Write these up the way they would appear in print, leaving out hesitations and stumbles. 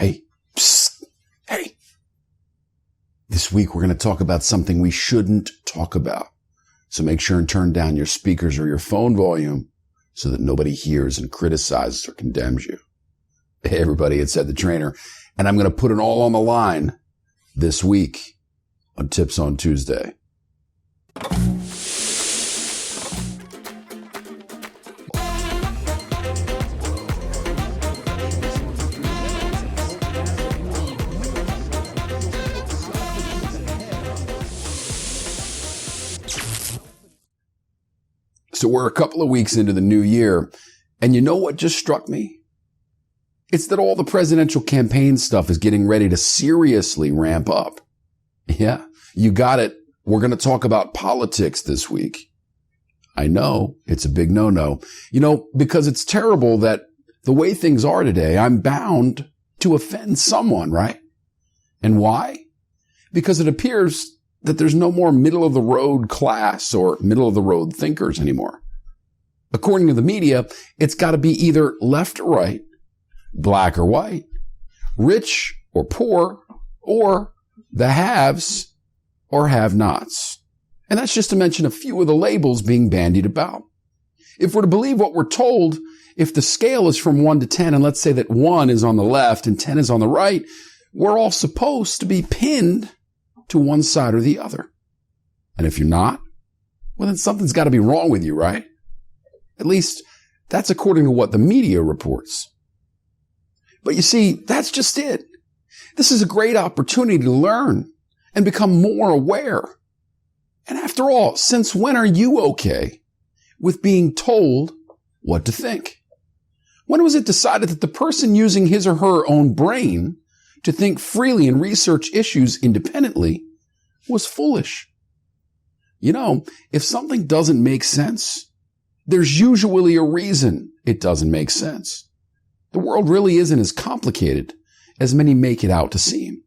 Hey, psst, hey. This week we're going to talk about something we shouldn't talk about. So make sure and turn down your speakers or your phone volume so that nobody hears and criticizes or condemns you. Hey everybody, it's EdTheTrainer, and I'm going to put it all on the line this week on Tips on Tuesday. So we're a couple of weeks into the new year, and you know what just struck me? It's that all the presidential campaign stuff is getting ready to seriously ramp up. Yeah, you got it. We're going to talk about politics this week. I know it's a big no-no, because it's terrible that the way things are today, I'm bound to offend someone, right? And why? Because it appears that there's no more middle-of-the-road class or middle-of-the-road thinkers anymore. According to the media, it's got to be either left or right, black or white, rich or poor, or the haves or have-nots. And that's just to mention a few of the labels being bandied about. If we're to believe what we're told, if the scale is from 1 to 10, and let's say that 1 is on the left and 10 is on the right, we're all supposed to be pinned to one side or the other. And if you're not, well, then something's got to be wrong with you, right? At least that's according to what the media reports. But you see, that's just it. This is a great opportunity to learn and become more aware. And after all, since when are you okay with being told what to think? When was it decided that the person using his or her own brain to think freely and research issues independently was foolish? If something doesn't make sense, there's usually a reason it doesn't make sense. The world really isn't as complicated as many make it out to seem.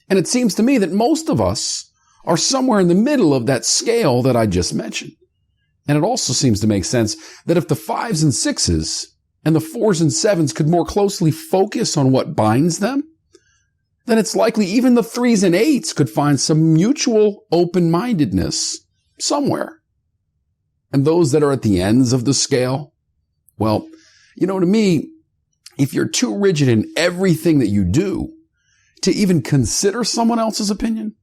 And it seems to me that most of us are somewhere in the middle of that scale that I just mentioned. And it also seems to make sense that if the 5s and 6s and the 4s and 7s could more closely focus on what binds them, then it's likely even the 3s and 8s could find some mutual open-mindedness somewhere. And those that are at the ends of the scale, well, to me, if you're too rigid in everything that you do to even consider someone else's opinion,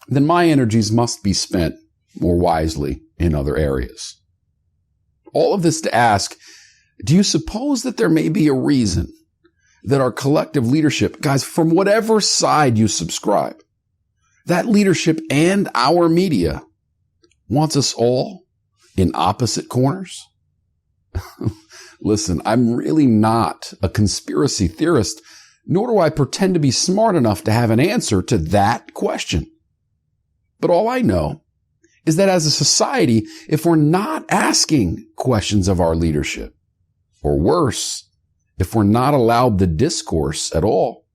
then my energies must be spent more wisely in other areas. All of this to ask, do you suppose that there may be a reason that our collective leadership, guys, from whatever side you subscribe, that leadership and our media wants us all in opposite corners? Listen, I'm really not a conspiracy theorist, nor do I pretend to be smart enough to have an answer to that question. But all I know is that as a society, if we're not asking questions of our leadership, or worse, if we're not allowed the discourse at all,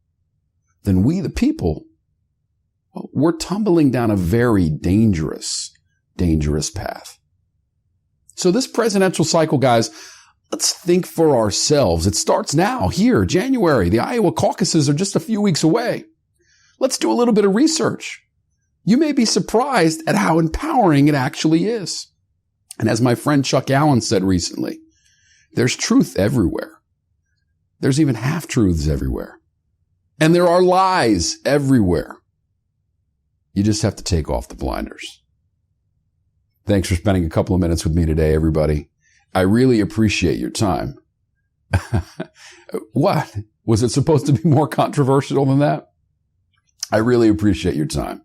then we, the people, we're tumbling down a very dangerous path. So this presidential cycle, guys, let's think for ourselves. It starts now, here, January. The Iowa caucuses are just a few weeks away. Let's do a little bit of research. You may be surprised at how empowering it actually is. And as my friend Chuck Allen said recently, there's truth everywhere. There's even half-truths everywhere. And there are lies everywhere. You just have to take off the blinders. Thanks for spending a couple of minutes with me today, everybody. I really appreciate your time. What? Was it supposed to be more controversial than that? I really appreciate your time.